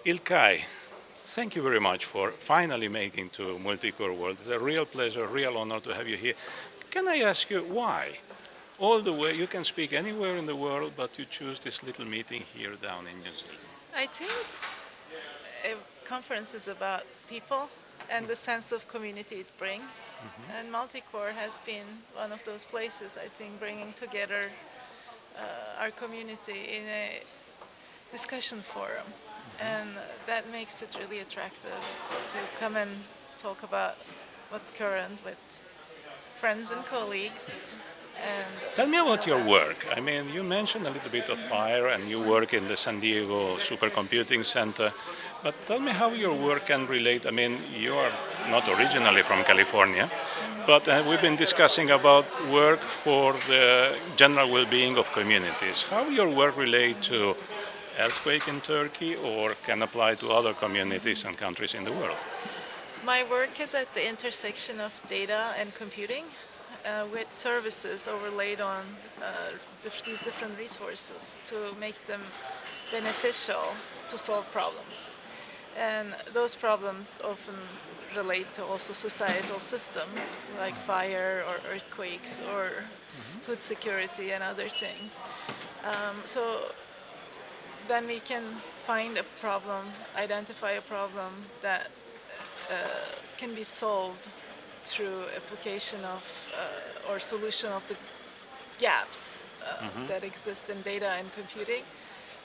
Ilkay, thank you very much for finally making to Multicore World. It's a real pleasure, real honor to have you here. Can I ask you why? All the way, you can speak anywhere in the world, but you choose this little meeting here down in New Zealand. I think a conference is about people and the sense of community it brings. And Multicore has been one of those places, I think, bringing together our community in a discussion forum. And that makes it really attractive to come and talk about what's current with friends and colleagues. And Tell me about your work. I mean, you mentioned a little bit of fire and you work in the San Diego Supercomputing Center, but tell me how your work can relate. I mean, you are not originally from California, but we've been discussing about work for the general well-being of communities. How your work relate to earthquake in Turkey or can apply to other communities and countries in the world? my work is at the intersection of data and computing. With services overlaid on these different resources to make them beneficial to solve problems. And those problems often relate to also societal systems like fire or earthquakes or food security and other things. So then we can find a problem, identify a problem that can be solved through application of or solution of the gaps that exist in data and computing.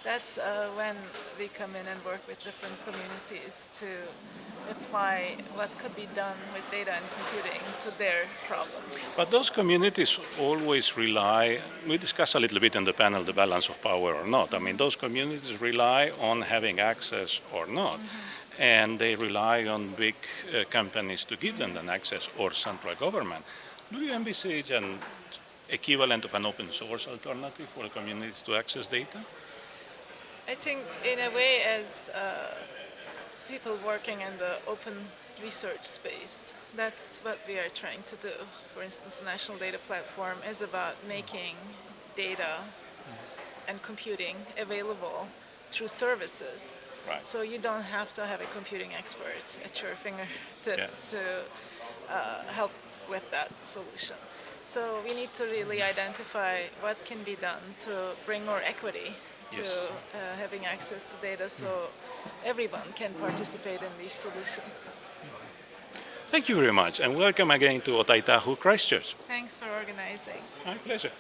That's when we come in and work with different communities to apply what could be done with data and computing to their problems. But those communities always rely, we discussed a little bit in the panel, the balance of power or not. I mean, those communities rely on having access or not. And they rely on big companies to give them an access or central government. Do you envisage an equivalent of an open source alternative for communities to access data? I think in a way as people working in the open research space, that's what we are trying to do. For instance, the National Data Platform is about making data and computing available through services. Right. So you don't have to have a computing expert at your fingertips to help with that solution. So we need to really identify what can be done to bring more equity to having access to data so everyone can participate in these solutions. Thank you very much and welcome again to Otaitahu, Christchurch. Thanks for organizing. My pleasure.